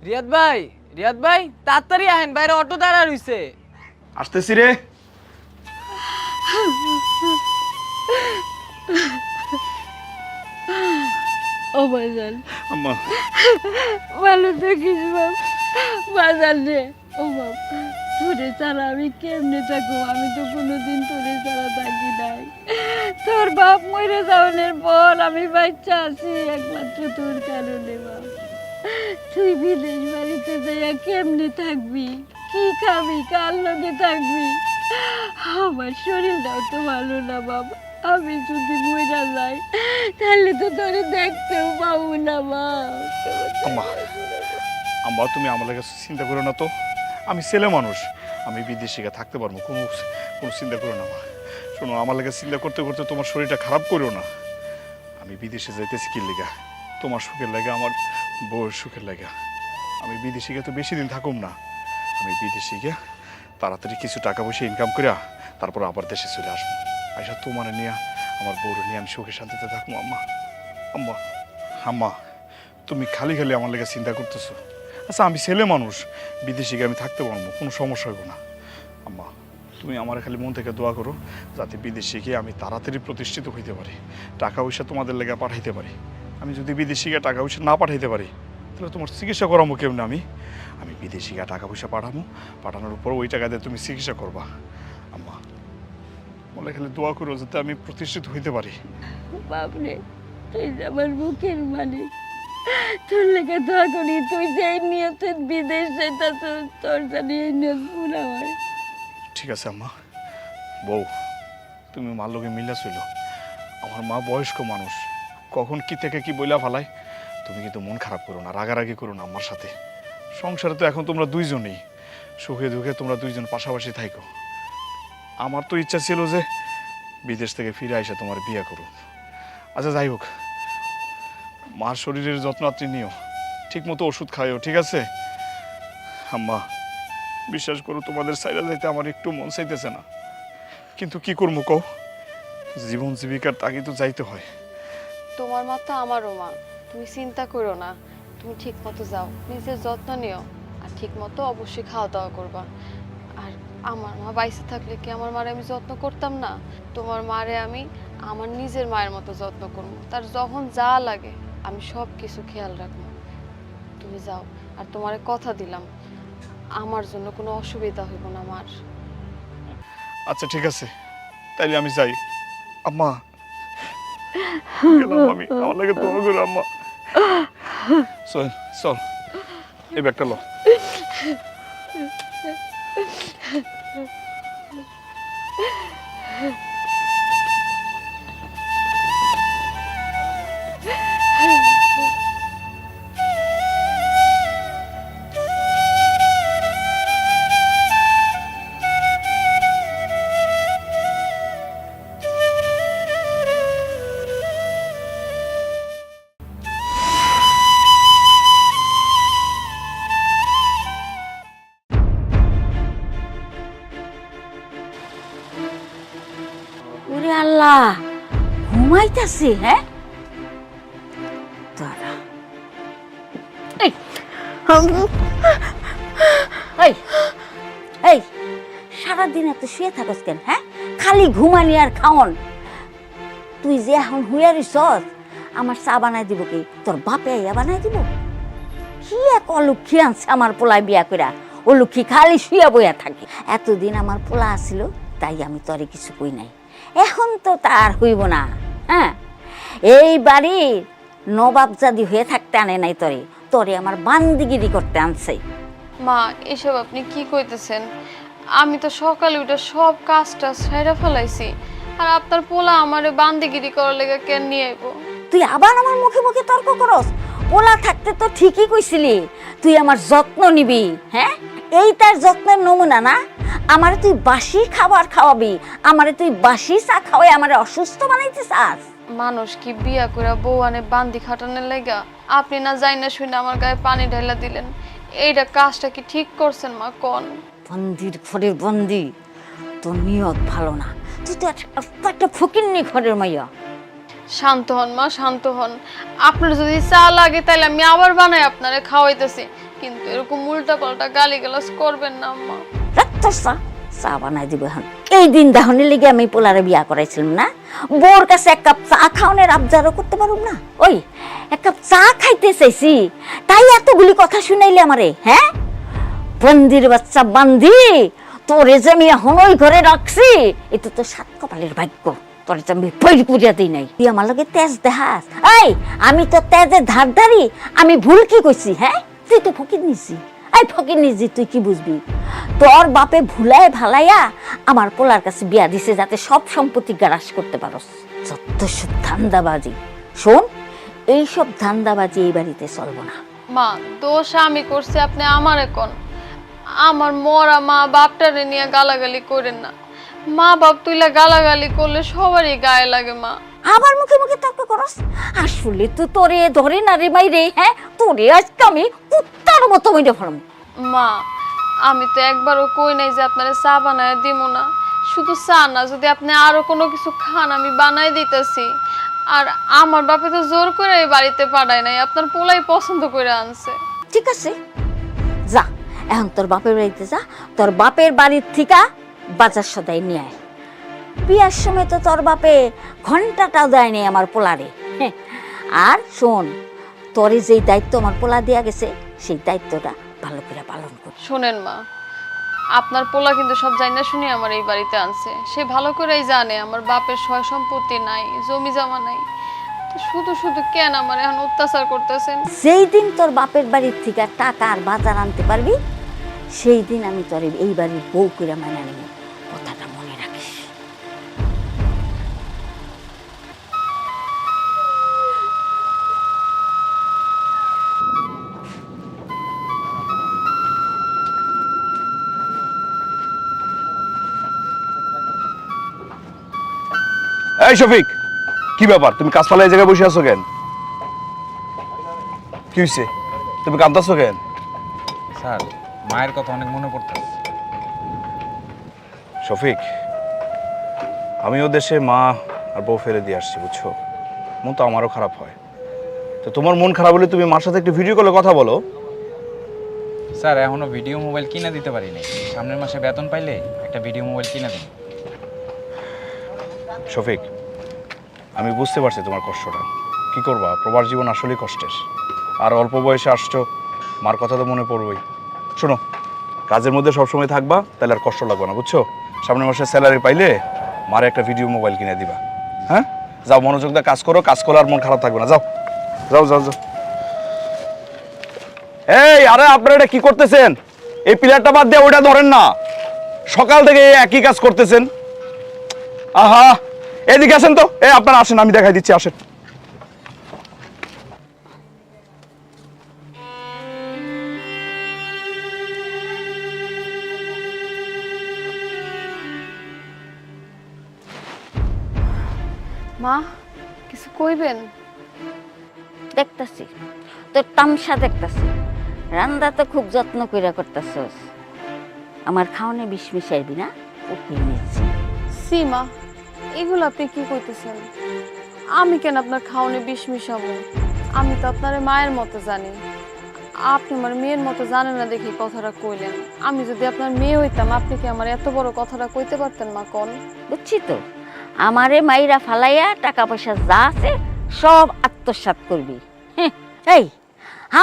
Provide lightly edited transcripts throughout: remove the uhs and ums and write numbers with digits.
রিয়াদ ভাই তাড়াতাড়ি আহেন, বাইরে অটো দাঁড়া রইছে। আসতেছি রে। ও বাজান, আম্মা ভালো থাকিস বাপ। বাজান রে, ও বাপ, তোরে ছাড়া আমি কেমনে থাকবো? আমি তো কোনোদিন তোরে ছাড়া থাকি নাই। তোর বাপ মরে যাওয়ার পর আমি বাচ্চা আছি একমাত্র তোর কারণে বাপ। তুই বিদেশ বাড়িতে যাইয়া কেমনে থাকবি? কি খাবি? কার লগে থাকবি? আমার শরীরটাও তো ভালো না বাবা। আমি যদি মরে যাই তাহলে তো তোরে দেখতেও পাবো না বাপ। আম্মা আম্মা তুমি আমার লাগে চিন্তা করো না তো। আমি ছেলে মানুষ, আমি বিদেশে গিয়ে থাকতে পারবো, কোনো কোনো চিন্তা করো না মা। শোনো, আমার লাগে চিন্তা করতে করতে তোমার শরীরটা খারাপ করো না। আমি বিদেশে যাইতেছি কি লেগা? তোমার সুখের লাগে, আমার বউয়ের সুখের লাগা। আমি বিদেশে গিয়ে তো বেশি দিন থাকুম না। আমি বিদেশে গিয়ে তাড়াতাড়ি কিছু টাকা পয়সা ইনকাম করিয়া তারপর আবার দেশে চলে আসবো। আইসা তোমার নিয়ে, আমার বউর নিয়ে আমি সুখে শান্তিতে থাকবো। আম্মা আম্মা আম্মা তুমি খালি খালি আমার লেগে চিন্তা করতেছো। আচ্ছা, আমি ছেলে মানুষ, বিদেশে গিয়ে আমি থাকতে পারবো, কোনো সমস্যা হইব না। আম্মা তুমি আমার খালি মন থেকে দোয়া করো যাতে বিদেশে গিয়ে আমি তাড়াতাড়ি প্রতিষ্ঠিত হইতে পারি, টাকা পয়সা তোমাদের লেগে পাঠাইতে পারি। আমি যদি বিদেশে গিয়ে টাকা পয়সা না পাঠাইতে পারি তাহলে তোমার চিকিৎসা করাবো কেমন? আমি বিদেশে গিয়ে টাকা পয়সা পাঠানোর উপর ওই টাকা দিয়ে তুমি চিকিৎসা করবা। আম্মা বলে খালি দোয়া করো যাতে আমি প্রতিষ্ঠিত হইতে পারি। বাপরে, তুই যে আমার মুখের মানে, তোর লেগে দোয়া করি। তুই যে নিয়ত বিদেশ যেতেছ, তোর জানি এই নিয়ত পুরা হয়। ঠিক আছে আম্মা। বউ, তুমি মার লোকে মিলা ছিল। আমার মা বয়স্ক মানুষ, কখন কি থেকে কি বইলা ফেলায়। তুমি কিন্তু মন খারাপ করো না, রাগারাগি করো না আমার সাথে। সংসারে তো এখন তোমরা দুইজনই, সুখে দুঃখে তোমরা দুইজন পাশাপাশি থাইকো। আমার তো ইচ্ছা ছিল যে বিদেশ থেকে ফিরে আইসা তোমার বিয়ে করো। আচ্ছা যাই হোক, মার শরীরের যত্ন আপনি নিও, ঠিক মতো ওষুধ খাইও, ঠিক আছে? আম্মা বিশ্বাস করো, তোমাদের সাইডে যাইতে আমার একটু মন চাইতেছে না, কিন্তু কি করবো কও? জীবন জীবিকার তাগি তো যাইতে হয়। তোমার মা তো আমারও মা, তুমি চিন্তা করো না। তুমি ঠিক মতো যাও, নিজের যত্ন নিও, আর ঠিক মতো অবশ্যই খাওয়া দাওয়া করবা। আর আমার মা বাইসে থাকলে কি আমার মারে আমি যত্ন করতাম না? তোমার মারে আমি আমার নিজের মায়ের মতো যত্ন করবো। তার যখন যা লাগে আমি সব কিছু খেয়াল রাখবো। তুমি যাও, আর তোমারে কথা দিলাম আমার জন্য কোনো অসুবিধা হইব না মার। আচ্ছা ঠিক আছে, তাইলে আমি যাই। আম্মা গেলাম আমি, আমার লাগে দোয়া করো আম্মা। চল চল, এই ব্যাগটা লো। ওরে আল্লাহ, ঘুমাইতেছে? হ্যাঁ, দাঁড়া। এই এই এই, সারাদিন এত শুয়ে থাকস কেন? হ্যাঁ, খালি ঘুমানি আর খাওন। তুই যে এখন হুইয়া রইছস, আমার চা বানাই দিব কি? তোর বাপে ইয়া বানাই দিব? কি এক অলক্ষী আনছে আমার পোলায় বিয়া কইরা। ও লক্ষ্মী খালি শুয়া বইয়া থাকে। এতদিন আমার পোলা আসিল তাই আমি তরে কিছু কই নাই। এখন তো তার হইব না। হ্যাঁ, এই বাড়ির নবাবজাদি হয়ে থাকতে আনে নাই তরে, তরে আমার বান্দিগিরি করতে আনছে। মা, এসব আপনি কি কইতেছেন? আমি তো সকালে উঠে সব কাজটা সেরে ফেলাইছি, আর আপনার পোলা আমারে বান্দিগিরি করার লেগে কেন নিয়ে আইব? তুই আবার আমার মুখে মুখে তর্ক করস? পোলা থাকতে তো ঠিকই কইছিলি তুই আমার যত্ন নিবি। হ্যাঁ, এই তার যত্নের নমুনা না? আমারে তুই বাসি খাবার খাওয়াবি, আমারে তুই বাসি চা খাওয়াই আমারে অসুস্থ বানাইতে চাস? মানুষ কি বিয়া করে বউ আনে বান্দি খাটানোর লেগা? আপনি না যাই না শুনে আমার গায়ে পানি ঢাইলা দিলেন, এইটা কাজটা কি ঠিক করছেন মা? কোন বন্দির ঘরের বন্দি, তোর নিয়ত ভালো না। তুই তো একটা ফকিন্নি ঘরের মাইয়া। শান্ত হন মা, শান্ত হন। আপনার যদি চা লাগে তাহলে আমি আবার বানাই আপনারে খাওয়াইতেছি, কিন্তু এরকম উল্টা পাল্টা গালিগালাজ করবেন না আম্মা। চা চা বানাই দিব এখন। এই দিন দাহনের লেগে আমি পোলারে বিয়া করাইছিলাম না, বোর কাছে এক কাপ চা খাওয়ানোর আবদারও করতে পারুম না। ওই এক কাপ চা খাইতে চাইছি, তাই এতগুলি কথা শুনাইলে আমারে, হ্যাঁ? বন্দির বাচ্চা বান্দি, তোরে যে আমি এখন ওই ঘরে রাখছি, এটা তো সাত কপালের ভাগ্য। তোরে তো আমি পৈরি করিয়া দিই নাই, তুই আমার লগে তেজ দেখাস। এই আমি তো তেজের ধারধারি, আমি ভুল কি কইছি? হ্যাঁ, তুই তো ফকির নিছি। এই ফকির নিজি, তুই কি বুঝবি? তোর বাপে ভুলায় ভালাইয়া আমার পোলার কাছে বিয়া দিছে যাতে সব সম্পত্তি গ্রাস করতে পারস। যত সব ধান্দাবাজি। শোন, এইসব ধান্দাবাজি এই বাড়িতে চলবো না। মা, দোষ আমি করছি, আপনি আমারে কোন। আমার মরা মা বাপটারে নিয়ে গালাগালি করেন না। মা বাপ তুইলা গালাগালি করলে সবারই গায়ে লাগে মা। আবার মুখে মুখে তর্ক করস? আসলে তো তোরে ধরে না রে মাইরে, হ্যাঁ? তোরে আজকে আমি কুত্তার মতো মেরে ফেলব। মা, আমি তো একবারও কই নাই যে আপনারে চা বানায় দিব না। শুধু চা না, যদি আপনি আরো কোনো কিছু খান আমি বানাই দিতেছি। আর আমার বাপে তো জোর করে এই বাড়িতে পাঠায় নাই, আপনার পোলাই পছন্দ করে আনছে। ঠিক আছে, যা এখন তোর বাপের বাড়িতে যা, তোর বাপের বাড়ির থেকে বাজার সদাই নিয়ে আয়। বিয়ার সময় তো তোর বাপে ঘন্টাটাও দেয় নেই আমার পোলারে। হ্যাঁ, আর শোন, তোরে যেই দায়িত্ব আমার পোলা দেয়া গেছে সেই দায়িত্বটা ভালো করে পালন কর। শোনেন মা, আপনার পোলা কিন্তু সব জানি না শুনি আমার এই বাড়িতে আনছে। সে ভালো করেই জানে আমার বাপের সয় সম্পত্তি নাই, জমি জমা নাই। তো শুধু শুধু কেন আমার এখন অত্যাচার করতেছেন? যেই দিন তোর বাপের বাড়ির থেকে টাকা আর বাজার আনতে পারবি, সেই দিন আমি তোর এই বাড়ির বউ করে মানা নেব। কথাটা মনে রাখিস। এই শফিক, কি ব্যাপার? তুমি কাজ ফালা এই জায়গায় বসে আছো কেন? কি হয়েছে? তুমি কাঁদতেছো কেন? স্যার, মায়ের কথা অনেক মনে পড়তেছে। শফিক, আমিও দেশে মা আর বউ ফেলে দিয়ে আসছি, বুঝছো? মন তো আমারও খারাপ হয়। তো তোমার মন খারাপ হলে তুমি মার সাথে একটু ভিডিও কলে কথা বলো। স্যার, এখনো ভিডিও মোবাইল কিনে দিতে পারি নাই। সামনের মাসে বেতন পাইলে একটা ভিডিও মোবাইল কিনে দিন। শফিক, আমি বুঝতে পারছি তোমার কষ্টটা। কি করবা, প্রবাস জীবন আসলেই কষ্টের। আর অল্প বয়সে আসছো, মার কথা তো মনে পড়বেই। শোনো, কাজের মধ্যে সবসময় থাকবা, তাহলে আর কষ্ট লাগবে না, বুঝছো? সামনের মাসে স্যালারি পাইলে মারে একটা ভিডিও মোবাইল কিনে দিবা। হ্যাঁ, যাও, মনোযোগ দিয়ে কাজ করো। কাজ করলে আর মন খারাপ থাকবে না। যাও যাও যাও যাও। এই, আরে আপনারা এটা কি করতেছেন? এই পিলারটা বাদ দিয়ে ওইটা ধরেন না। সকাল থেকে একই কাজ করতেছেন। আহা, এদিকে আসেন তো। আপনারা আসেন, আমি দেখাই দিচ্ছি, আসেন। মা, কিছু কইবেন? দেখতাছি তোর তামসা, দেখতাছি রান্না তো খুব যত্ন কইরা করতেছস। আমার খাওয়ানে বিষ মিশাইবি না, ওকে নিচ্ছি। সীমা, এগুলো আপনি কি কইতেছেন? আমি কেন আপনার খাওয়ানে বিষ মিশাবো? আমি তো আপনার মায়ের মতো জানি। আপনি আমার মেয়ের মতো জানেন না দেখি কথাটা কইলেন। আমি যদি আপনার মেয়ে হইতাম, আপনি কি আমার এত বড় কথাটা কইতে পারতেন মা? কোন বুঝছি তো, আমারে মাইরা ফালাইয়া টাকা পয়সা যা আছে সব আত্মসাৎ করবি। এই,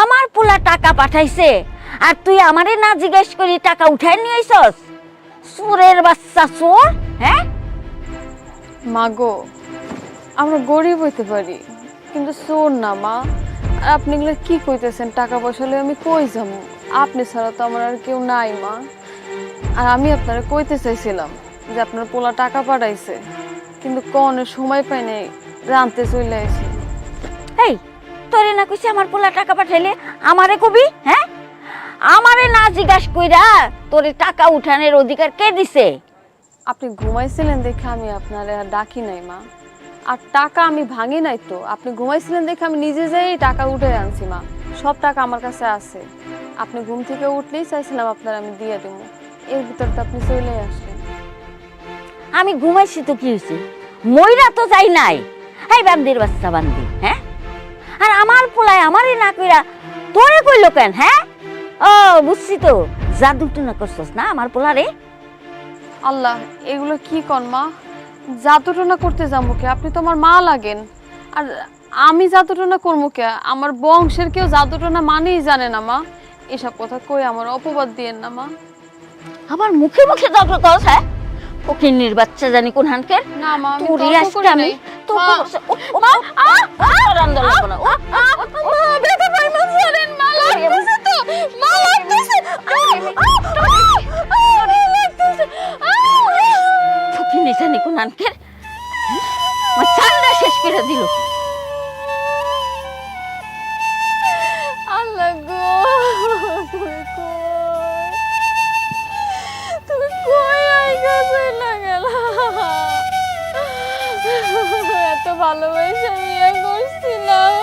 আমার পোলা টাকা পাঠাইছে আর তুই আমারে না জিজ্ঞেস করি টাকা উঠাই নিয়ে আইছস? চোরের বাচ্চা চোর! হ্যাঁ মা গো, আমরা গরিব হইতে পারি কিন্তু চোর না মা। আর আপনি এগুলো কি কইতেছেন? টাকা পয়সা হলে আমি কই যাবো? আপনি ছাড়া তো আমার আর কেউ নাই মা। আর আমি আপনারা কইতে চাইছিলাম যে আপনার পোলা টাকা পাঠাইছে, কিন্তু কোনের সময় পাই নাই, জানতে চলে আইছি। এই, তোরে না কইছি আমার পোলা টাকা পাঠাইলে আমারে কবি? হ্যাঁ, আমারে না জিজ্ঞাস কইরা তোরে টাকা উঠানোর অধিকার কে দিছে? আপনি ঘুমাইছিলেন দেখে আমি আপনারে আর ডাকি নাই মা। আর টাকা আমি ভাঙি নাই তো, আপনি ঘুমাইছিলেন দেখে আমি নিজে যাই টাকা উঠে আনছি মা। সব টাকা আমার কাছে আছে। আপনি ঘুম থেকে উঠলেই চাইছিলাম আপনার আমি দিয়ে দেবো, এর ভিতর তো আপনি চলে আসলেন। আমি ঘুমাইছি তো কি হয়েছে? মইরা তো যাই নাই। এই বান্দির বাচ্চা বান্দি, হ্যাঁ? আর আমার পোলায় আমারে না কইরা তোরে কইলো কেন, হ্যাঁ? ও বুঝছি তো, জাদু টুনা করছস না আমার পোলারে। আল্লাহ, এগুলো কি কন মা? জাদুটনা করতে যাবো কে? আপনি তো আমার মা লাগেন। আর আমি জাদুটনা করবো কে? আমার বংশের কেউ জাদুটনা মানেই জানে না মা। এসব কথা কই আমার অপবাদ দিয়েন না মা। আমার মুখে মুখে তর্ক করছ, হ্যাঁ? ফকিন্নির বাচ্চা জানি কোন হানকের। না মা, আমি তোরে তর্ক আজকে করি আমি নাই। তো মা, আনন্দ লাগবো না। ব্যথা পাই মা, ছাড়েন, মা লাগতেছে তো, মা লাগতেছে। ফকিন্নি জানি কোন হানকের আমার চান্দা শেষ করে দিল। আল্লাহ গো, তুমি কই? তুমি কই আইগা চইলা গেলা? এত ভালোবাসা বিয়ে করছিলাম,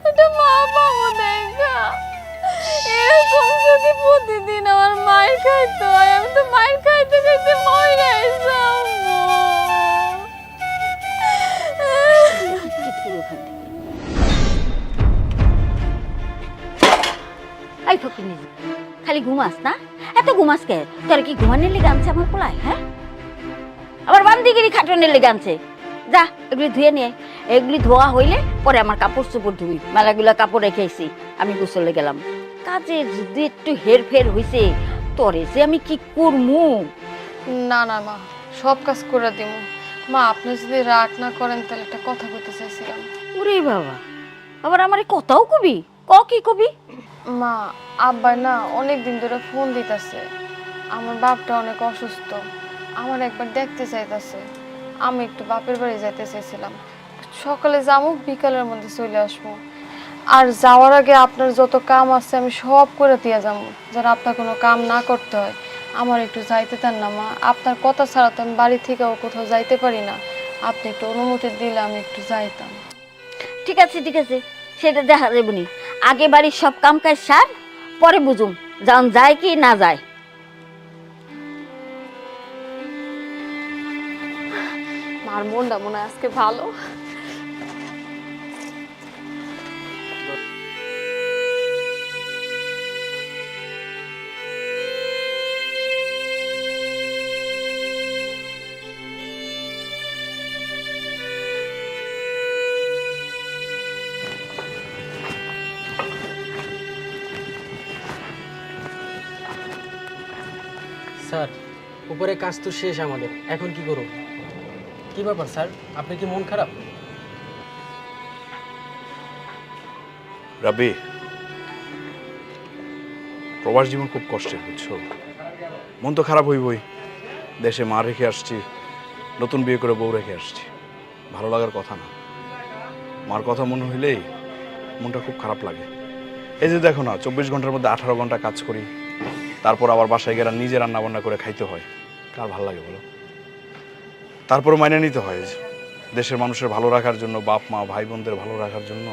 এটা মা পাবো দেখা। এরকম যদি প্রতিদিন আমার মায়ের খাইতে হয়, আমি তো মায়ের খাইতে খাইতে মরে যাবো। এই ফকিন্নি, খালি ঘুমাস না? এত ঘুমাস কে? তোর কি ঘুমানোর লেগে আনছে আমার পোলায়, হ্যাঁ? আবার বান্দিগিরি খাটনের লেগে আনছে। যা এগুলি ধুয়ে নিয়ে, এগুলি ধোয়া হইলে পরে আমার কাপড় চোপড় ধুবি। মেলাগুলা কাপড় রেখেছি, আমি গোসলে গেলাম। কাজে যদি একটু হেরফের হইছে, তোরে যে আমি কি করমু? না না মা, সব কাজ করে দিব। মা, আপনি যদি রাগ না করেন তাহলে একটা কথা বলতে চাইছিলাম। ওরে বাবা, আবার আমারে কথাও কবি? কি কবি? মা, আব্বা না অনেক দিন ধরে ফোন দিতেছে। আমার বাপটা অনেক অসুস্থ, আমার একবার দেখতে চাইতেছে। আমি একটু বাপের বাড়ি যেতে চাইছিলাম। সকালে যাবো, বিকালের মধ্যে চলে আসবো। আর যাওয়ার আগে আপনার যত কাম আছে আমি সব করে দিয়ে যাবো, যেন আপনার কোনো কাম না করতে হয়। আমার একটু যাইতে দেন না মা, আপনার কথা ছাড়া তো আমি বাড়ি থেকেও কোথাও যাইতে পারি না। আপনি একটু অনুমতি দিলে আমি একটু যাইতাম। ঠিক আছে ঠিক আছে, সেটা দেখা যাবনি। আগে বাড়ির সব কাম কাজ সার, পরে বুঝুম যান যায় কি না যায়। মার মনটা মনে হয় আজকে ভালো। স্যার, উপরে কাজ তো শেষ আমাদের, এখন কি করব? কি ব্যাপার স্যার, আপনি কি মন খারাপ? রাব্বি, প্রবাস জীবন খুব কষ্টের, বুঝছো? মন তো খারাপ হইবই। দেশে মা রেখে আসছি, নতুন বিয়ে করে বউ রেখে আসছি, ভালো লাগার কথা না। মার কথা মনে হইলেই মনটা খুব খারাপ লাগে। এই যে দেখো না, 24 ঘন্টার মধ্যে 18 ঘন্টা কাজ করি, তারপর আবার বাসায় গেলে নিজে রান্না বান্না করে খাইতে হয়। কার ভালো লাগে বলো? তারপর মাইনে নিতে হয় দেশের মানুষের ভালো রাখার জন্য, বাপ মা ভাই বোনদের ভালো রাখার জন্য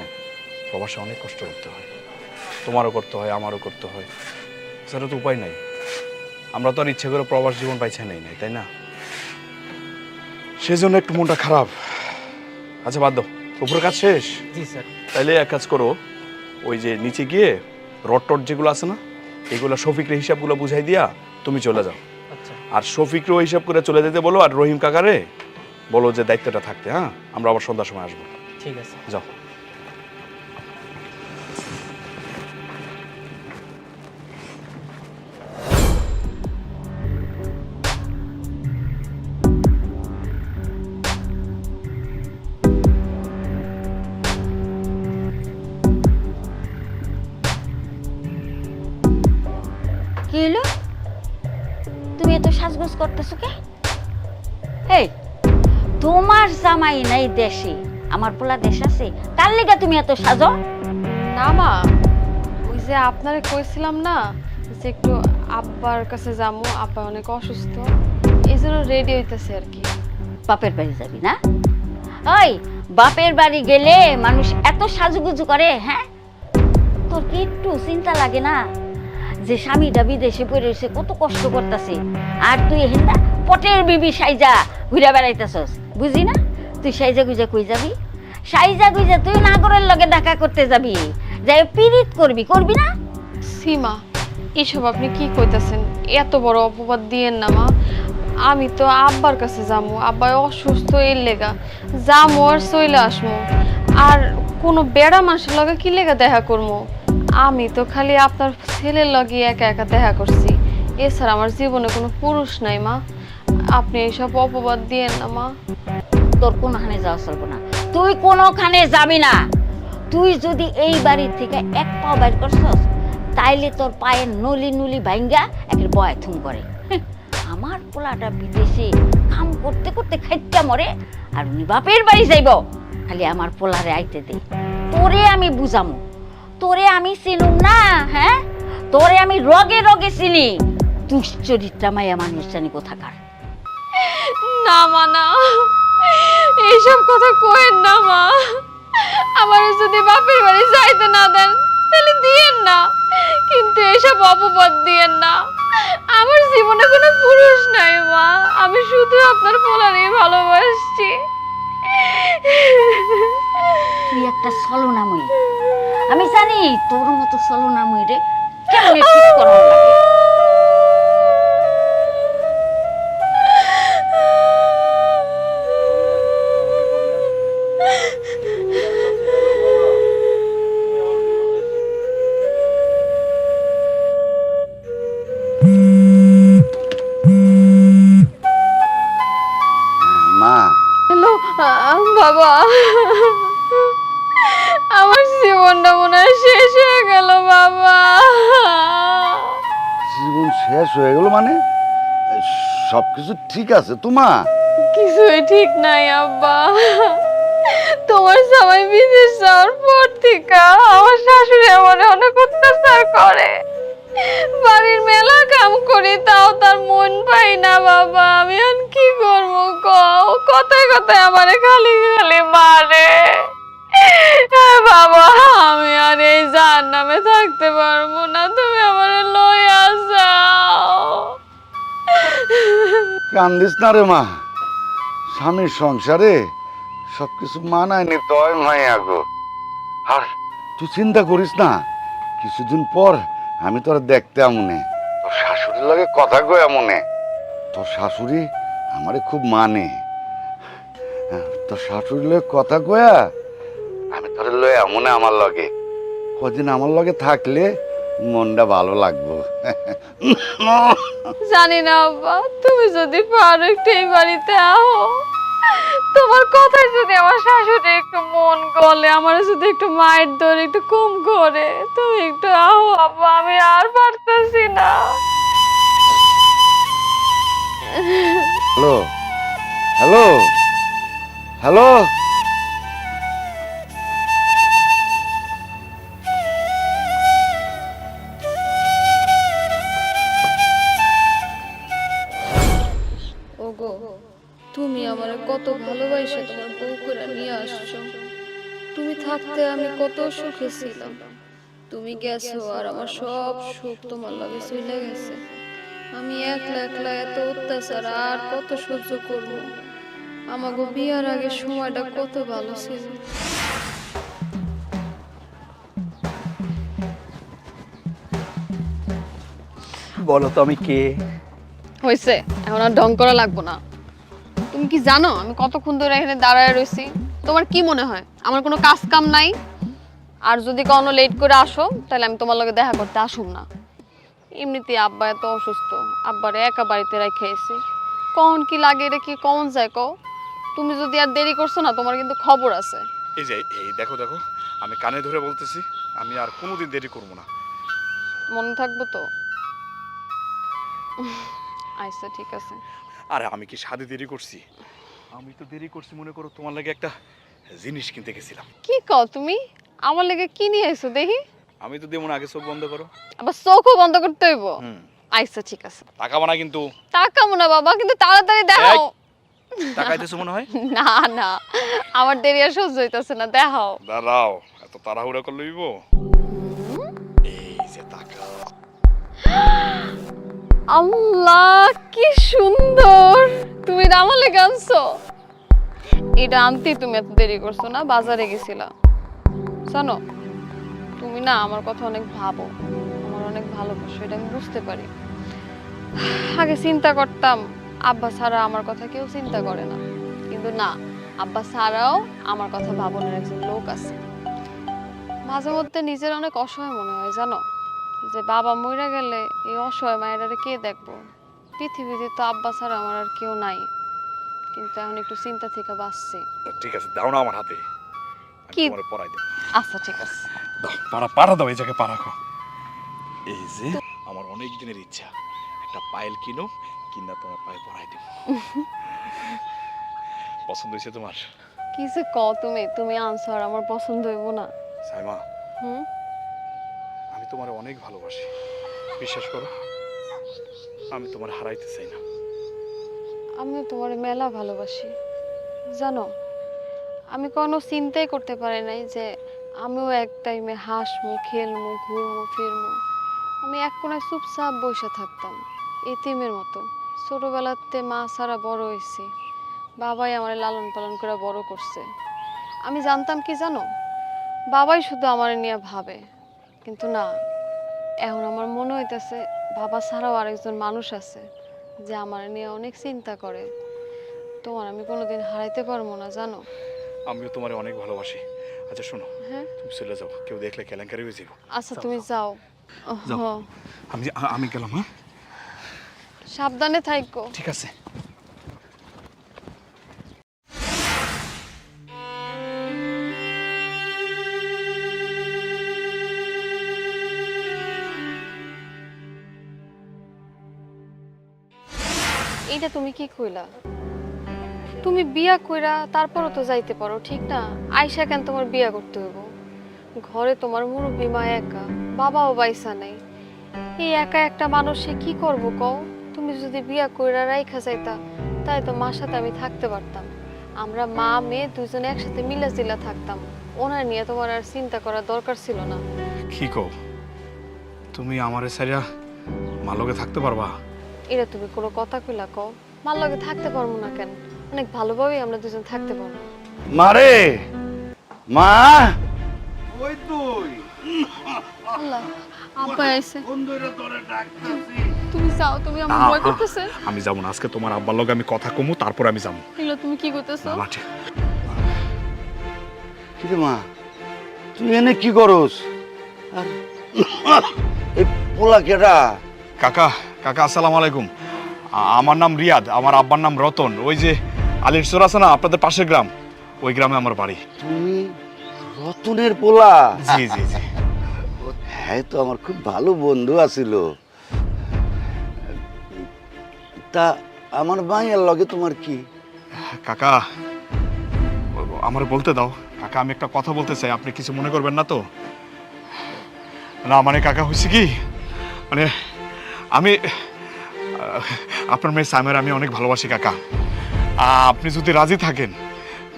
প্রবাসে অনেক কষ্ট করতে হয়। তোমারও করতে হয়, আমারও করতে হয়, সেটা তো উপায় নাই। আমরা তো আর ইচ্ছে করে প্রবাস জীবন পাইছে নাই, তাই না? সেজন্য একটু মনটা খারাপ। আচ্ছা বাদ দাও, উপরে কাজ শেষ? জি স্যার। তাইলে এক কাজ করো, ওই যে নিচে গিয়ে রড টড যেগুলো আছে না, এগুলো শফিকরে হিসাবগুলো বুঝাই দিয়া তুমি চলে যাও। আচ্ছা। আর শফিকরেও হিসাব করে চলে যেতে বলো, আর রহিম কাকারে বলো যে দায়িত্বটা থাকতে। হ্যাঁ, আমরা আবার সন্ধ্যার সময় আসবো। ঠিক আছে। যাও। কি হলো? তুমি এত সাজগোজ করতেছো কে? এই, তোমার জামাই নাই দেশে, আমার পোলা দেশ আছে, কার লেগে তুমি এত সাজো? না মা, ওই যে আপনারে কইছিলাম না যে একটু আব্বার কাছে যাবো, আব্বা অনেক অসুস্থ, এই জন্য রেডি হইতেছে আর কি। বাপের বাড়ি যাবি না? ওই বাপের বাড়ি গেলে মানুষ এত সাজুগুজু করে, হ্যাঁ? তোর কি একটু চিন্তা লাগে না যে স্বামীটা বিদেশে পড়ে রয়েছে, কত কষ্ট করতেছে, আর তুই হেন্দা পটের বিবি সাইজা ঘুরে বেড়াইতেছস? বুঝি না তুই সাইজা গুইজা কই যাবি? সাইজা গুইজা তুই নাগরের লগে দেখা করতে যাবি, যাই পিরিত করবি, করবি না? সীমা, এসব আপনি কি কইতাছেন? এত বড় অপবাদ দিয়েন না মা। আমি তো আব্বার কাছে যামু, আব্বা অসুস্থ এর লেগা যামু আর চইলে আসমু। আর কোনো বেড়া মানুষের লগে কি লেগা দেখা করবো? আমি তো খালি আপনার ছেলের লগে একা একা দেখা করছি, এছাড়া আমার জীবনে কোনো পুরুষ নাই মা। আপনি এইসব অপবাদ দিয়েন না মা। তোর কোনখানে যাওয়া চলবো না, তুই কোনখানে যাবি না। তুই যদি এই বাড়ির থেকে এক পাও বাইর করছস, তাইলে তোর পায়ের নলি নুলি ভাঙ্গা একের বয় থুম করে। আমার পোলাটা বিদেশে কাম করতে করতে খাইতে মরে, আর উনি বাপের বাড়ি যাইব। খালি আমার পোলারে আইতে দে, তোরে আমি বুঝামু, তোরে আমি চিনুম না। হ্যাঁ, তোরে আমি রগে রগে চিনি। দুশ্চরিত্রা মায়া মানুষ জানি কোথাকার। না মা, না, এইসব কথা কইেন না মা। আমার যদি বাপের বাড়ি যাইতে না দেন তাহলে দিয়েন না, কিন্তু এইসব অপবাদ দিয়েন না। আমার জীবনে কোনো পুরুষ নাই মা, আমি শুধু আপনার পোলারই ভালোবাসছি। তুই একটা ছলনাময়ী, আমি জানি তোর মতো ছলনাময়ী রে কেমনে ঠিক করার লাগে। মা, হ্যালো বাবা, আমার জীবনটা মনে হয় শেষ হয়ে গেল বাবা। জীবন শেষ হয়ে গেল মানে? সবকিছু ঠিক আছে তো মা? কিছুই ঠিক নাই আব্বা। তোমার সবাই বিদেশ যাওয়ার পর থেকে আমার শাশুড়ি আমার অনেক অত্যাচার করে। বাড়ির মেলা কাম করি, তাও তার মন পাই না বাবা। আমি আর কি করবো কও? কথায় কথায় আমারে খালি খালি মারে। বাবা, আমি আর এই জাহান্নামে থাকতে পারবো না, তুমি আমারে লইয়া যাও। কান্দিস না রে মা, স্বামীর সংসারে সবকিছু মানায় নিতে হয় মাইয়া গো। আর তুই চিন্তা করিস না, কিছুদিন পর আমি তোর দেখতে আমনে, তোর শাশুড়ির লাগে কথা কই আমনে। তোর শাশুড়ি আমারে খুব মানে। তোর শাশুড়ির লগে কথা কয়া আমি তোর লয়ে আমনে আমার লগে। কদিন আমার লগে থাকলে মনটা ভালো লাগবো। জানি না আব্বা, তুমি যদি পারো একটু এই বাড়িতে আও। তোমার কথায় যদি আমার শাশুড়ি একটু মন গলে, আমার যদি একটু মায়ের ধরে একটু কম করে, তুমি একটু আও আব্বা, আমি আর পারতেছি না। Hello, hello, hello. ওগো, তুমি আমারে কত ভালোবাসে তোমার বউ করে নিয়ে আসছো। তুমি থাকতে আমি কত সুখে ছিলাম। তুমি গেছো আর আমার সব সুখ তোমার লাগে চলে গেছে। আমি একলা একলা এত অত্যাচার আর কত সহ্য করব? আমাগো বিয়ার আগে সময়টা কত ভালো ছিল। বলো তো আমি কে? হয়েছে, এখন আর ঢং করা লাগবো না। তুমি কি জানো আমি কতক্ষণ ধরে এখানে দাঁড়ায় রয়েছি? তোমার কি মনে হয় আমার কোনো কাজ কাম নাই? আর যদি কোনো লেট করে আসো তাহলে আমি তোমার লগে দেখা করতে আসুম না। এমনিতে আব্বা এত অসুস্থ, আব্বারে একা বাড়িতে রেখে এসেছি। কখন কি লাগে এটা কি কখন যায় কও? তুমি যদি আর দেরি করছো না, তোমার কিন্তু খবর আছে। এই যে এই দেখো দেখো, আমি কানে ধরে বলতেছি, আমি আর কোনোদিন দেরি করবো না। মনে থাকবো তো? আচ্ছা ঠিক আছে। আরে আমি কি সাধে দেরি করছি? আমি তো দেরি করছি মনে করো তোমার লাগে একটা জিনিস কিনতে গেছিলাম। কি কও তুমি? আমার লেগে কি নিয়ে এসো দেখি? আমি তো দেবো না, আগে চোখ বন্ধ করো। আবার চোখও বন্ধ করতে হইব? আচ্ছা ঠিক আছে। তাকাবো না কিন্তু। তাকাবো না বাবা, কিন্তু তাড়াতাড়ি দেখাও। তাকাইতেছো মনে হয়? না না, আমার দেরি আর সহ্য হইতাছে না, দেখাও। দাঁড়াও, এত তাড়াহুড়া করে লইব? এই যে তাকাও। আল্লাহ কি সুন্দর! তুমি আমার লেগে আনছো? এটা আনতেই তুমি এত দেরি করছো না, বাজারে গেছিলা। জানো তুমি না আমার কথা অনেক ভাবো, আমার অনেক ভালোবাসো, এটা আমি বুঝতে পারি। আগে চিন্তা করতাম আব্বা ছাড়া আমার কথা কেউ চিন্তা করে না, কিন্তু না, আব্বা ছাড়াও আমার কথা ভাবনের একজন লোক আছে। মাঝে মধ্যে নিজের অনেক অসহায় মনে হয় জানো, যে বাবা মইরা গেলে এই অসহায় মায়েরারে কে দেখবো। পৃথিবীতে তো আব্বা ছাড়া আমার আর কেউ নাই, কিন্তু এখন একটু চিন্তা থেকে বাঁচছি। ঠিক আছে, দাও না আমার হাতে, আমি কি? তোমারে পড়াই দেব। আচ্ছা ঠিক আছে। দাও, পাড়া দাও, এই জায়গায় পাড়া রাখো। এই যে আমার অনেক দিনের ইচ্ছা, একটা পায়েল কিনো, কিনা তোমার পায়ে পড়াই দেব। পছন্দ হয়েছে তোমার? কি যে কও তুমি, তুমি আনছো আর আমার পছন্দ হইব না? সাইমা, হুম, আমি তোমারে অনেক ভালোবাসি, বিশ্বাস করো, আমি তোমার হারাইতে চাই না। আমিও তোমার মেলা ভালোবাসি জানো। আমি কোনো চিন্তাই করতে পারি নাই যে আমিও এক টাইমে হাসমু, খেলমু, ঘুরমু, ফিরমু। আমি এক কোনায় চুপচাপ বসে থাকতাম এতিমের মতো। ছোটবেলাতে মা ছাড়া বড় হয়েছি, বাবাই আমার লালন পালন করে বড় করছে। আমি জানতাম কি জানো, বাবাই শুধু আমার নিয়ে ভাবে, কিন্তু না, এখন আমার মনে হইতেছে বাবা ছাড়াও আরেকজন মানুষ আছে যে আমার নিয়ে অনেক চিন্তা করে। তোমার আমি কোনোদিন হারাইতে পারবো না জানো। আমিও তোমারে অনেক ভালোবাসি। আচ্ছা শোনো, হ্যাঁ তুমি চলে যাও, কেউ দেখলে কেলেঙ্কারি হয়ে যাবো। আচ্ছা তুমি যাও। যাও। হ্যাঁ, আমি গেলাম। হ্যাঁ সাবধানে থাইকো। ঠিক আছে। এইটা তুমি কি কইলা? তুমি বিয়া কইরা তারপরও তো যাইতে পারো, ঠিক না? আইসা কেন তোমার বিয়া করতে হইব? ঘরে তোমার মুরব্বী মা একা, বাবাও বাইসা নাই। এই একা একটা মানুষে কি করব কও? তুমি যদি বিয়া কইরা রাইখা যাইতা, তাই তো মার সাথে আমি থাকতে পারতাম। আমরা মা মেয়ে দুজনে একসাথে মিলা জিলা থাকতাম। ওনার নিয়ে তোমার আর চিন্তা করার দরকার ছিল না। কি কও, তুমি আমারে ছাড়া মালকে থাকতে পারবা? এটা তুমি কোনো কথা কইলা কও? মার লগে থাকতে পারবো না কেন? অনেক ভালোভাবেই আমরা দুজন থাকতে পারবো। মারে, মা, ওই তুই আল্লাহ, আব্বা আইছে। কোন দইরা তোরে ডাকতাছি? তুমি যাও, তুমি আমার ভয় করতেছে। আমি যাবো না, আজকে তোমার আব্বার লগে আমি কথা কমু, তারপর আমি যাবো। এগুলো তুমি কি করতেছো? কি রে মা, তুই এনে কি করস? আর এই পোলা কেডা? কাকা, আসসালামু আলাইকুম। আমার নাম রিয়াদ, আমার আব্বার নাম রতন। ওই যে আলির চর আছে না আপনাদের পাশের গ্রাম, ওই গ্রামে আমার বাড়ি। তুমি রতনের পোলা? জি জি জি। হ্যাঁ, তো আমার খুব ভালো বন্ধু আছিল। তা আমার মায়ের লগে তোমার কি? কাকা, আমার বলতে দাও। কাকা, আমি একটা কথা বলতে চাই, আপনি কিছু মনে করবেন না তো? না মানে কাকা, হয়েছে কি, মানে আমি আপনার মেয়ে সাইমার আমি অনেক ভালোবাসি কাকা। আপনি যদি রাজি থাকেন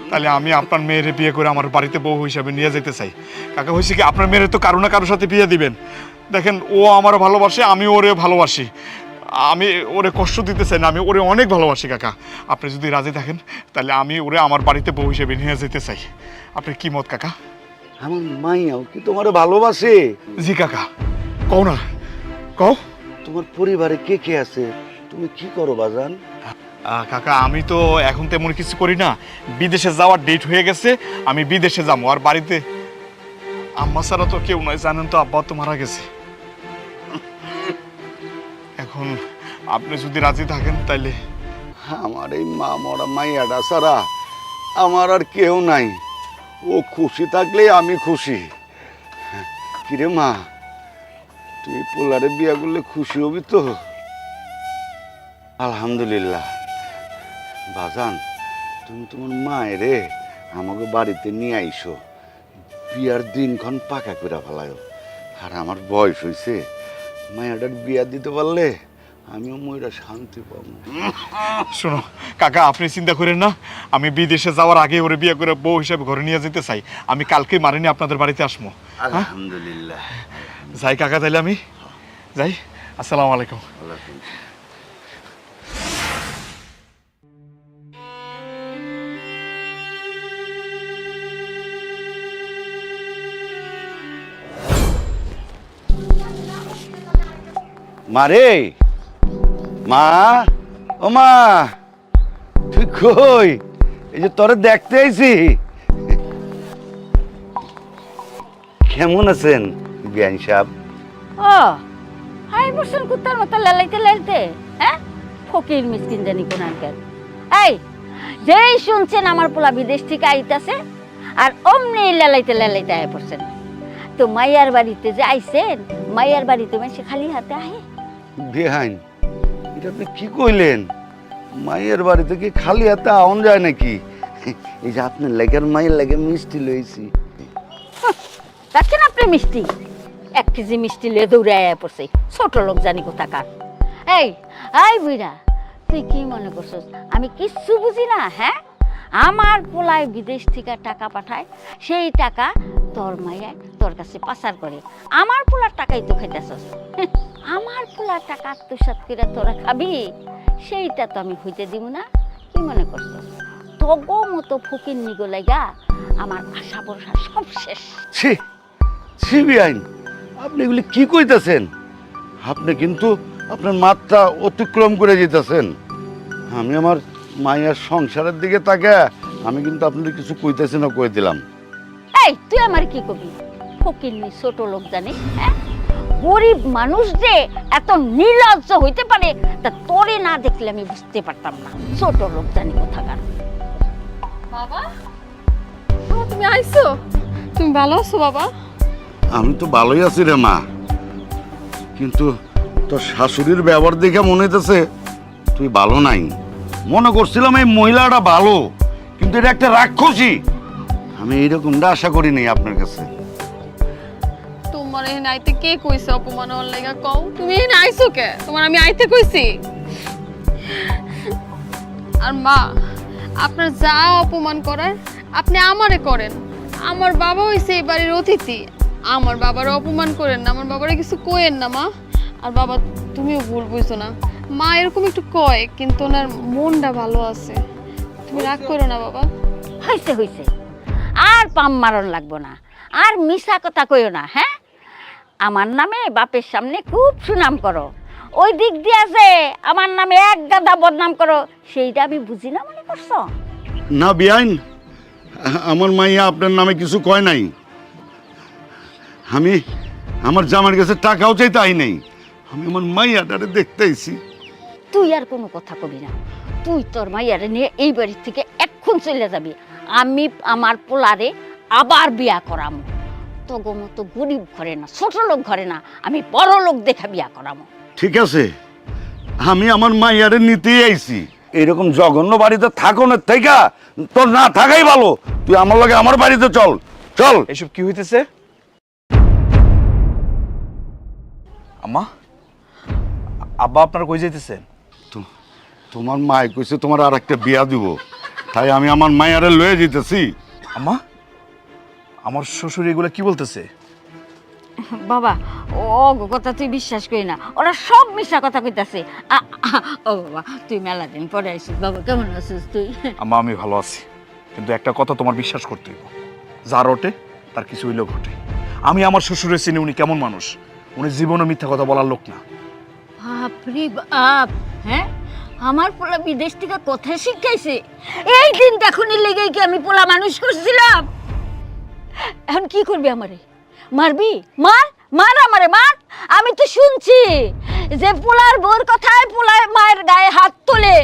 তাহলে আমি আপনার মেয়েরে বিয়ে করে আমার বাড়িতে বউ হিসাবে নিয়ে যেতে চাই। কাকা, হয়েছে কি, আপনার মেয়ের তো কারো না কারোর সাথে বিয়ে দিবেন। দেখেন, ও আমার ভালোবাসে, আমি ওরে ভালোবাসি। আমি ওরে কষ্ট দিতে চাই না, আমি ওরে অনেক ভালোবাসি কাকা। আপনি যদি রাজি থাকেন তাহলে আমি ওরে আমার বাড়িতে বউ হিসেবে নিয়ে যেতে চাই। আপনি কি মত কাকা? আমার মাইয়াও কি তোমার ভালোবাসে? জি কাকা, কও না, কও। তোমার পরিবারে কে কে আছে? তুমি কি করো বাজান? কাকা, আমি তো এখন তেমন কিছু করি না, বিদেশে যাওয়ার ডেট হয়ে গেছে, আমি বিদেশে যাবো। আর বাড়িতে আম্মা ছাড়া তো কেউ নয়, জানেন তো, আব্বা তো মারা গেছে। এখন আপনি যদি রাজি থাকেন তাইলে। আমার এই মা মরা মাইয়াটা ছাড়া আমার আর কেউ নাই। ও খুশি থাকলে আমি খুশি। কিরে মা, তুই পোলারে বিয়া করলে খুশি হবি তো? আলহামদুলিল্লাহ। বাজান, তুমি তোমার মায়েরে আমাকে বাড়িতে নিয়ে আইসো, বিয়ার দিনক্ষণ পাকা করে ফেলায়। আর আমার বয়স হয়েছে, মায়াটার বিয়া দিতে পারলে আমিও ময়রা শান্তি পাবো। শোনো কাকা, আপনি চিন্তা করেন না, আমি বিদেশে যাওয়ার আগে ওরে বিয়ে করে বউ হিসেবে ঘরে নিয়ে যেতে চাই। আমি কালকে মারিনি আপনাদের বাড়িতে আসবো। আলহামদুলিল্লাহ। যাই কাকা, তাইলে আমি যাই। আসসালামু আলাইকুম। মারে, মা, ও মা, তুই কই? এই যে তোরে দেখতে আইছি। কেমন আছেন বিয়ান সাহেব? ও হাই বসেন কুত্তার মতো লালাইতে লাইতে, হ্যাঁ ফকির মিসকিন জানি কোন আঙ্কেল। এই যেই শুনছেন আমার পোলা বিদেশ থেকে আইতাছে আর অমনি লালাইতে লালাইতে আয় পড়ছেন। তো মাইয়ার বাড়িতে যে আইছেন, মাইয়ার বাড়িতে সে খালি হাতে আহে? বেহাইন, এটা আপনি কি কইলেন? মায়ের বাড়ি থেকে খালি হাতে আউন যায় নাকি? এই যে আপনার লেগের মায়ের লেগে মিষ্টি লইছি। দেখছেন আপনি মিষ্টি, 1 কেজি মিষ্টি লয়ে দৌড়ে আয়া পড়ছে, ছোট লোক জানি কোথাকার। এই আই বুইরা, তুই কি মনে করছিস আমি কিচ্ছু বুঝি না? হ্যাঁ, আমার পোলায় বিদেশ থেকে টাকা পাঠায়, সেই টাকা তোর মাইয়ায় তোর কাছে পাচার করে। আমার পোলার টাকাই তো খাইতেছস। আমার পোলার টাকা আত্মসাৎ করে তোরা খাবি, সেইটা তো আমি হইতে দিব না। কি মনে করছস তগো মতো ফকির নিগো লাগা আমার আশা ভরসা সব শেষ। ছি ছি বিয়াইন, আপনি এগুলি কি কইতেছেন? আপনি কিন্তু আপনার মাত্রা অতিক্রম করে যেতেছেন। আমি আমার মায়ের সংসারের দিকে তাকে আমি কিন্তু আপনাদের কিছু কইতেছি না, কই দিলাম। এই তুই আমার কি কবি? ফকির নি ছোট লোক জানিস? হ্যাঁ, গরিব মানুষ যে এত নির্লজ্জ হইতে পারে তা তোরে না দেখলে আমি বুঝতে পারতাম না। ছোট লোক জানি কোথাকার। বাবা, তুমি আইছো? তুমি ভালো আছো বাবা? আমি তো ভালোই আছি রে মা, কিন্তু তোর শাশুড়ির ব্যবহার দেখে মনে হইতেছে তুই ভালো নাই। মনে করছিলাম এই মহিলাটা ভালো, কিন্তু এটা একটা রাক্ষসী। আমি এইরকমটা আশা করিনি আপনার কাছে। তোমার এখানে আইতে কে কইছে অপমান হওয়ার লাগা? কও তুমি এখানে আইছো কে? তোমার আমি আইতে কইছি? আর মা, আপনার যা অপমান করার আপনি আমারে করেন। আমার বাবা হইছে এই বাড়ির অতিথি, আমার বাবার অপমান করেন না, আমার বাবারে কিছু কইেন না মা। আর বাবা তুমিও ভুল বুঝছো না, মা এরকম একটু কয় কিন্তু ওনার মনটা ভালো আছে। তুমি রাগ করো না বাবা। হইছে হইছে, আর পাম মারণ লাগবো না, আর মিছা কথা কইও না। হ্যাঁ, আমার নামে বাপের সামনে খুব সুনাম করো, ওই দিক দিয়ে যে আমার নামে এক গাদা বদনাম করো, সেইটা আমি বুঝি না মনে করছো? না বিয়াইন, আমার মাইয়া আপনার নামে কিছু কয় নাই। আমি আমার জামার কাছে টাকাও চাইতে আই নাই, আমি আমার মাইয়াটারে দেখতে আইছি। তুই আর কোনো কথা কবি না, তুই তোর মাইয়ারে নিয়ে এই বাড়ি থেকে এক্ষুন চলে যাবি। আমি আমার পোলারে আবার বিয়া করামো। তগো মতো গরিব ঘরে না, ছোট লোক ঘরে না, আমি বড় লোক দেখা বিয়া করামো। ঠিক আছে, আমি আমার মাইয়ারে নিতেই আইছি। এরকম জঘন্য বাড়িতে থাকো না, থেকে তোর না থাকাই ভালো। তুই আমার লগে আমার বাড়িতে চল চল। এসব কি হইতেছে? আম্মা, আব্বা আপনার কই যাইতেছেন? তোমার মাই কইছে তোমার আর একটা বিয়া দিব, তাই আমি আমার মাইয়ারে লয়ে যেতেছি। আম্মা, আমার শ্বশুর এগুলো কি বলতেছে? বাবা ও কথা তুই বিশ্বাস করি না, ওরা সব মিশা কথা কইতাছে। ও বাবা তুই মেলা দিন পরে আইছিস, বাবা কেমন আছিস তুই? আম্মা আমি ভালো আছি, কিন্তু একটা কথা তোমার বিশ্বাস করতে হইব, যার ওঠে তার কিছু হইলেও ঘটে। আমি আমার শ্বশুরের চিনি, উনি কেমন মানুষ। উনি জীবনে মিথ্যা কথা বলার লোক না। বাপরে বাপ, হ্যাঁ আমার পোলা বিদেশ থেকে কথা শিখাইছে। এই দিন এখনই লেগে কি আমি পোলা মানুষ করছিলাম? এখন কি করবি আমারে? মারবি? মার মার আমারে মার। আমি তো শুনছি যে পোলার বউর কথায় পোলার মায়ের গায়ে হাত তোলে।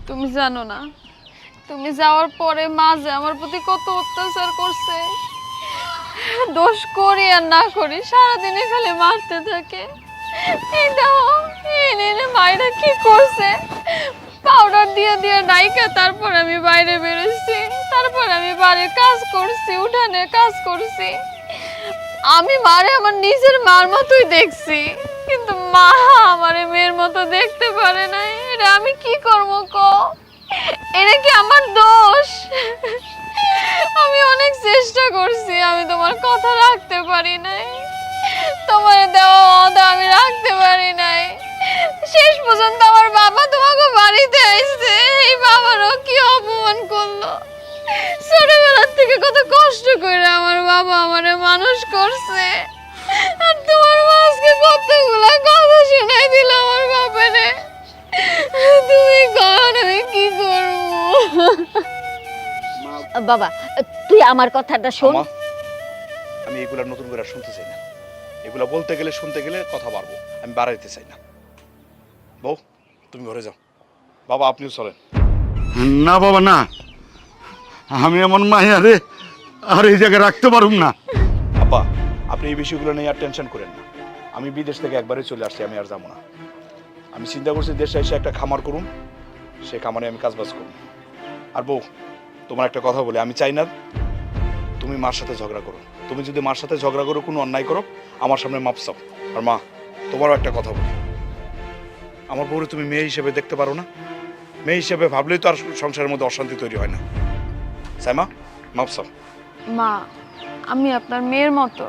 তুমি জানো না, তুমি যাওয়ার পরে মা যে আমার প্রতি কত অত্যাচার করছে। দোষ করি আর না করি সারাদিনে খালি মারতে থাকে। এই দাও, এনে মায়েরা কি করছে, পাউডার দিয়ে দিয়ে নাইকা তারপর আমি বাইরে বেরোচ্ছি, তারপর আমি বাড়ির কাজ করছি, উঠানে কাজ করছি। আমি মারে আমার নিজের মার মতোই দেখছি, কিন্তু মা আমারে মেয়ের মতো দেখতে পারে না। এটা আমি কি করবো কও? এটা কি আমার দোষ? আমি অনেক চেষ্টা করছি, আমি তোমার কথা রাখতে পারি নাই, তোমার দেওয়া ওয়াদা আমি রাখতে পারি নাই। শেষ পর্যন্ত আমার বাবা তোমাকে বাড়িতে আসছে, এই বাবারও কি অপমান করলো। ছোটবেলার থেকে কত কষ্ট করে আমার বাবা আমারে মানুষ করছে, আর তোমার মা আজকে কতগুলা কথা শোনাই বাবা তুই আমার কথাটা শোন। আমা, আমি এগুলা নতুন করে আর শুনতে চাই না। এগুলা বলতে গেলে শুনতে গেলে কথা বাড়বো, আমি বাড়াইতে চাই না। বউ তুমি ঘরে যাও, বাবা আপনিও চলেন। না বাবা না, আমি এমন মাইয়ারে আর এই জায়গায় রাখতে পারুম না। আব্বা আপনি এই বিষয়গুলো নিয়ে আর টেনশন করেন না। আমি বিদেশ থেকে একবারই চলে আসছি, আমি আর যাবো না। আমি চিন্তা করছি দেশে এসে একটা খামার করুন, সে খামারে আমি কাজবাজ করুন। আর বউ তোমার একটা কথা বলি, আমি চাই না তুমি মার সাথে ঝগড়া করো। তুমি যদি মার সাথে ঝগড়া করো, কোনো অন্যায় করো, আমার সামনে মাপ চাও। আর মা তোমারও একটা কথা বলি, আমার বউরে তুমি মেয়ে হিসেবে দেখতে পারো না? মেয়ে হিসেবে ভাবলেই তো আর সংসারের মধ্যে অশান্তি তৈরি হয় না। সাইমা মাপ চাও। মা, আমি আপনার মেয়ের মতো,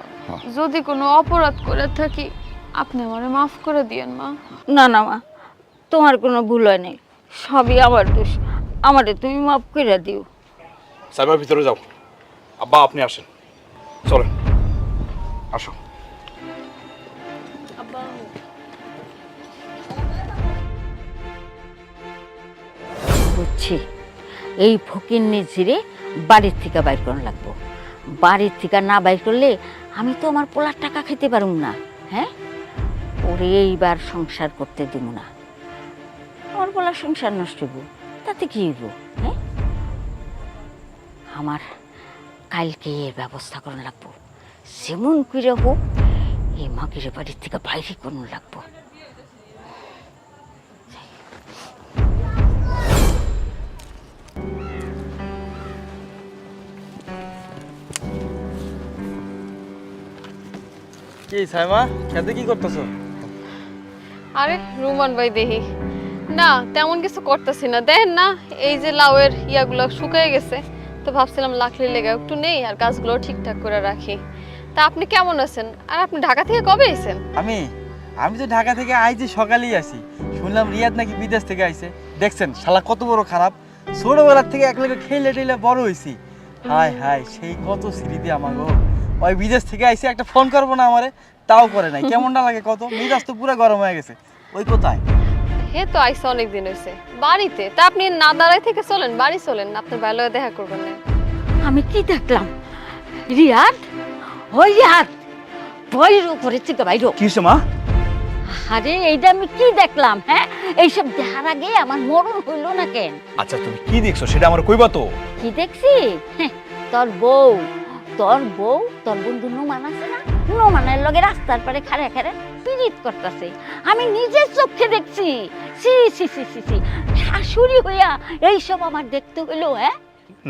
যদি কোনো অপরাধ করে থাকি আপনি আমারে মাফ করে দিয়েন মা। না না মা, তোমার কোনো ভুল হয় নাই, সবই আমার দোষ, আমারে তুমি মাফ করে দিও। সাইমা ভিতরে যাও। আব্বা আপনি আসেন, চলেন আসো। বুঝছি, এই ফকির নিজেরে বাড়ির থেকে বাইর করা লাগবো। বাড়ির থেকে না বাইর করলে আমি তো আমার পোলার টাকা খেতে পারুম না। হ্যাঁ, ওরে এইবার সংসার করতে দিব না। আমার পোলার সংসার নষ্ট হইব, তাতে কি হইব? হ্যাঁ, আমার কালকে এর ব্যবস্থা করা লাগবো। যেমন করে হোক এই মাগিরে বাড়ির থেকে বাইরে করানো লাগবো। কি সাইমা, খেতে কি করতেছো? আরে রুমান ভাই দেখি না, তেমন কিছু করতেছি না। দেখেন না এই যে লাউয়ের ইয়াগুলো শুকিয়ে গেছে, তো ভাবছিলাম লাকড়ি লেগে একটু নেই আর গাছগুলো ঠিকঠাক করে রাখি। তা আপনি কেমন আছেন? আর আপনি ঢাকা থেকে কবে এসেছেন? আমি তো ঢাকা থেকে আইছি, সকালেই আসি। শুনলাম রিয়াদ নাকি বিদেশ থেকে আইছে। দেখছেন শালা কত বড় খারাপ, ছোটবেলার থেকে একলগে খেলে টেলে বড় হয়েছি। হায় হায়, সেই কত স্মৃতি আমার গো। ওই বিদেশ থেকে আইছে, একটা ফোন করবো না আমারে, তাও করে নাই। কেমনটা লাগে কত, মেজাজ তো পুরো গরম হয়ে গেছে। ওই কোথায়? হে তো আইসা অনেকদিন হয়েছে বাড়িতে। তা আপনি না দাঁড়ায় থেকে চলেন, বাড়ি চলেন, আপনার ভালো দেখা করবেন না। আমি কি দেখলাম? রিয়াদ, ওই রিয়াদ, বইর উপরে থেকে বাইর। কি মা? আরে এইটা আমি কি দেখলাম? হ্যাঁ, এইসব দেখার আগে আমার মরণ হইল না কেন? আচ্ছা তুমি কি দেখছো সেটা আমার কইবা তো। কি দেখছি? হ্যাঁ, তোর বউ, তোর বন্ধু নোমান আছে না, নোমানের লগে রাস্তার পারে খাড়ে খাড়ে পিরিত করতেছে। আমি নিজের চোখে দেখছি। সি সি সি সি সি, শাশুড়ি হইয়া এইসব আমার দেখতে হইলো? হ্যাঁ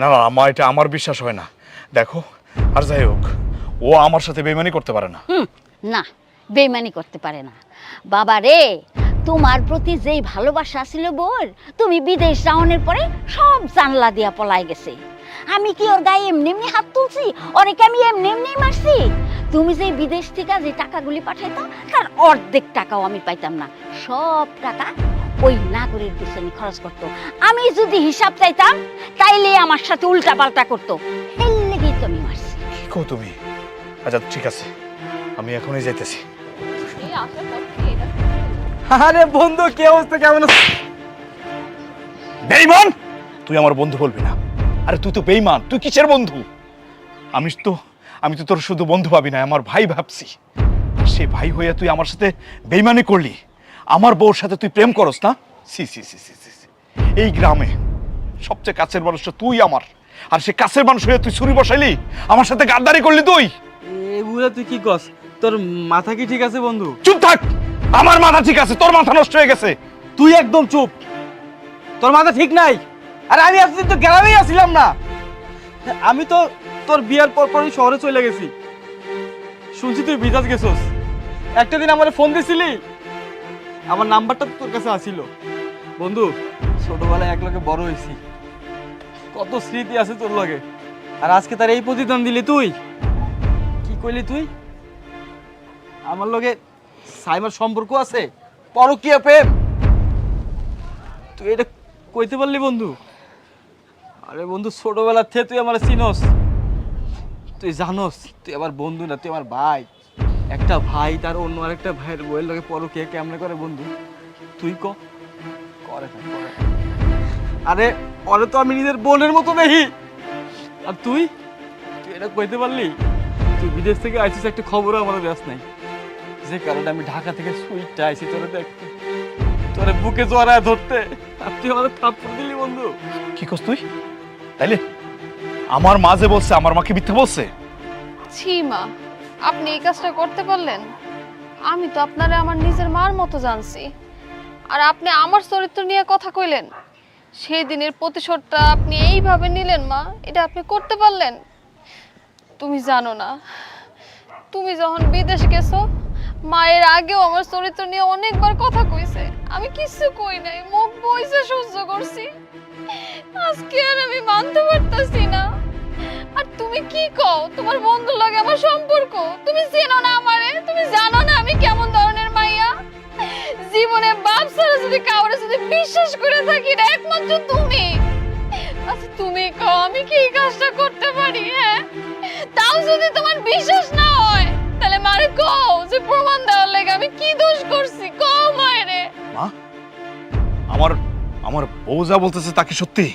না না মা, এটা আমার বিশ্বাস হয় না। দেখো, আর যাই হোক, ও আমার সাথে বেইমানি করতে পারে না। না, বেইমানি করতে পারে না। বাবা রে, তোমার প্রতি যেই ভালোবাসা ছিল বোর, তুমি বিদেশ যাওয়ার পরে সব জানলা দিয়া পলাই গেছে। আমি কি ওর গায়ে এমনি এমনি হাত তুলছি? ওরে কি আমি এমনি এমনি মারছি? তুমি যে বিদেশ থেকে যে টাকাগুলি পাঠাইতো, তার অর্ধেক টাকাও আমি পাইতাম না। সব টাকা ওই নাগরের পিছনে খরচ করতো। আমি যদি হিসাব চাইতাম, তাইলে আমার সাথে উল্টা পাল্টা করতো। এই লেগেই তো আমি মারছি। কি কও তুমি? আচ্ছা ঠিক আছে, আমি এখনই যাইতেছি। এই আসার পর থেকে এটা আরে বন্ধু, কি অবস্থা, কেমন আছিস? বেঈমান, তুই আমার বন্ধু বলবি না। আরে তুই তো বেঈমান, তুই কিসের বন্ধু? আমি তো তোর শুধু বন্ধু ভাবি না, আমার ভাই ভাবছি। আর সে ভাই হইয়া তুই আমার সাথে বেঈমানি করলি। আমার বউর সাথে তুই প্রেম করস না? সি সি সি সি সি। এই গ্রামে সবচেয়ে কাছের মানুষটা তুই আমার, আর সে কাছের মানুষ হয়ে তুই ছুরি বসাইলি, আমার সাথে গাদ্দারি করলি তুই। এগুলা তুই কি কস? তোর মাথা কি ঠিক আছে বন্ধু? চুপ থাক। আমার মাথা ঠিক আছে, তোর মাথা নষ্ট হয়ে গেছে। তুই একদম চুপ, তোর মাথা ঠিক নাই। আর আমি এতদিন তো গ্রামেই আসছিলাম না, আমি তো তোর বিয়ার পরপরই শহরে চলে গেছি। শুনছি তুই বিদেশ গেছস। একটা দিন আমার ফোন দিছিলি, আমার নাম্বারটা তোর কাছে আসিল। বন্ধু, ছোটবেলায় একলগে বড় হয়েছি, কত স্মৃতি আছে তোর লগে। আর আজকে তার এই প্রতিদান দিলি তুই। কি কইলি তুই? আমার লগে সাইমার সম্পর্ক আছে, পরকীয়া প্রেম? তুই এটা কইতে পারলি বন্ধু? আরে বন্ধু, ছোটবেলার থেকে তুই আমার চিনস, তুই জানোস তুই আমার বন্ধু না, তুই আমার ভাই। একটা ভাই তার অন্য আরেকটা ভাইয়ের বইয়ের লগে পরকীয়া কেমনে করে বন্ধু? তুই করে না। আরে ওরে তো আমি নিজের বোনের মতো দেখি, আর তুই তুই এটা কইতে পারলি? তুই বিদেশ থেকে আইছিস, একটা খবরও আমাদের ব্যাস নাই, যে কারণে আমি ঢাকা থেকে সুইটটা আইছি তোরে দেখতে, তোরে বুকে জড়ায় ধরতে, আর তুই আমাদের থাপ্পড় দিলি বন্ধু। কি করছ তুই? তাইলে আমার মা যে বলছে, আমার মাকে মিথ্যা বলছে? ছি মা, আপনি এই কাজটা করতে পারলেন? আমি তো আপনারে আমার নিজের মার মতো জানছি, আর আপনি আমার চরিত্র নিয়ে কথা কইলেন। সেই দিনের প্রতিশোধটা আপনি এইভাবে নিলেন মা, এটা আপনি করতে পারলেন? তুমি জানো না, তুমি যখন বিদেশ গেছো, মায়ের আগেও আমার চরিত্র নিয়ে অনেকবার কথা কইছে, আমি কিছু কই নাই, মুখ বইছে সহ্য করছি। আজকে আর আমি মানতে পারতাছি না। আর তুমি কি কও, তোমার বন্ধুর লগে আমার সম্পর্ক? তুমি চেনো না আমারে, তুমি জানো না আমি কেমন ধরনের মাইয়া। জীবনে বাপ ছাড়া যদি কাউরে যদি বিশ্বাস করে থাকি না, একমাত্র তুমি। আচ্ছা তুমি কও, আমি কি এই কাজটা করতে পারি? হ্যাঁ, তাও যদি তোমার বিশ্বাস না হয়, তাহলে মারে কও যে প্রমাণ দেওয়ার লাগে আমি কি দোষ করছি, কও মায়েরে। মা, আমার আমার বউ যা বলতেছে তা কি সত্যি?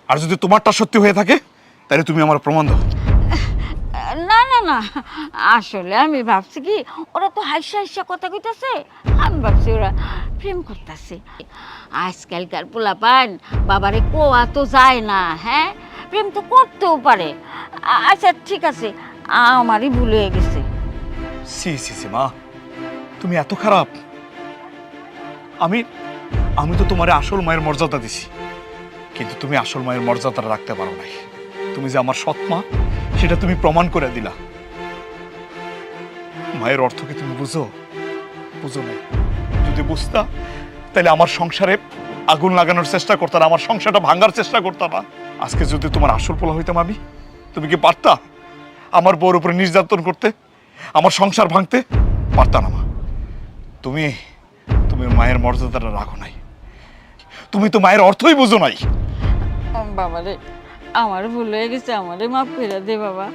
আর যদি তোমারটা সত্যি হয়ে থাকে, তাহলে তুমি আমার প্রমাণ দাও। না না না, আসলে আমি ভাবছি কি ওরা তো হাইসা হাইসা কথা কইতাছে, আমি ভাবছি ওরা প্রেম করতেছে। আজকালকার পোলাপান বাবারে কোয়া তো যায় না, হ্যাঁ প্রেম তো করতেও পারে। আচ্ছা ঠিক আছে, আমারই ভুল হয়ে গেছে। সি সি সি মা, তুমি এত খারাপ? আমি আমি তো তোমার আসল মায়ের মর্যাদা দিছি, কিন্তু তুমি আসল মায়ের মর্যাদাটা রাখতে পারো নাই। তুমি যে আমার সৎ মা, সেটা তুমি প্রমাণ করে দিলা। মায়ের অর্থ কি তুমি বুঝো? বুঝো নাই। যদি বুঝতা, তাহলে আমার সংসারে আগুন লাগানোর চেষ্টা করতাম, আমার সংসারটা ভাঙার চেষ্টা করতাম না। আজকে যদি তোমার আসল পোলা হইতাম আমি, তুমি কি পারতা আমার বউর উপরে নির্যাতন করতে, আমার সংসার ভাঙতে? পারতা না মা। তুমি তুমি মায়ের মর্যাদাটা রাখো নাই, তুমি তো মায়ের অর্থই বুঝো নাই। বাবারে, আমার ভুল হয়ে গেছে, আমারে মাফ করে দে বাবা,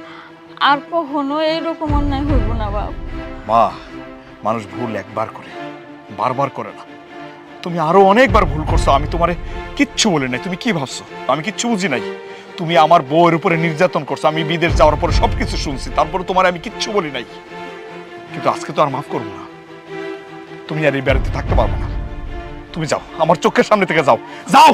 আর কখনো এইরকম অন্যায় হইব না বাবা। মা, মানুষ ভুল একবার করে, বারবার করে না। তুমি আরো অনেকবার ভুল করছো, আমি তোমারে কিচ্ছু বলি নাই। তুমি কি ভাবছো আমি কিচ্ছু বুঝি নাই? তুমি আমার বউয়ের উপরে নির্যাতন করছো, আমি বিদেশ যাওয়ার পরে সবকিছু শুনছি, তারপরে তোমার আমি কিচ্ছু বলি নাই। কিন্তু আজকে তো আর মাফ করবো না, তুমি আর এই বাড়িতে থাকতে পারবো না। তুমি যাও, আমার চোখের সামনে থেকে যাও, যাও।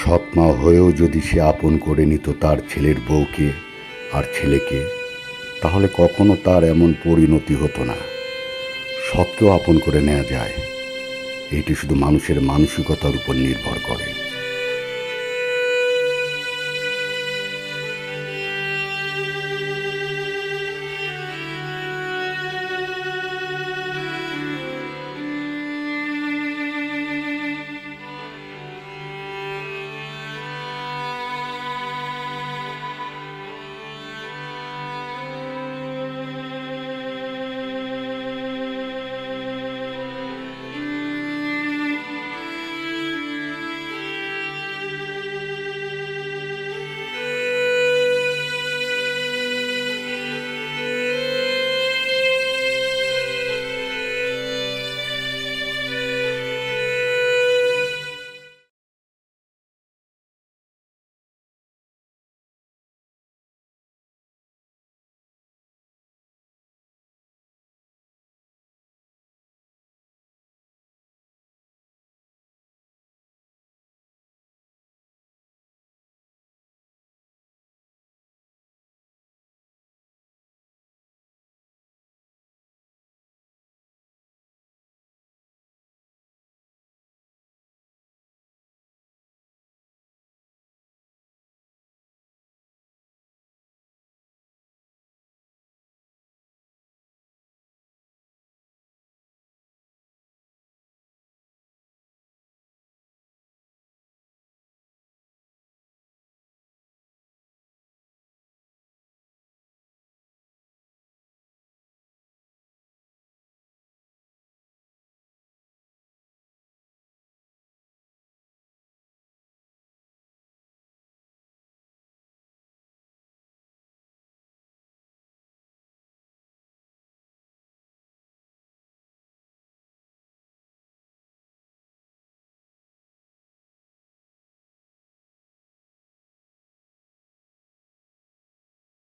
সৎ মা হয়েও যদি সে আপন করে নিত তার ছেলের বউকে আর ছেলেকে, তাহলে কখনো তার এমন পরিণতি হতো না। সৎকেও আপন করে নেওয়া যায়, এটি শুধু মানুষের মানসিকতার উপর নির্ভর করে।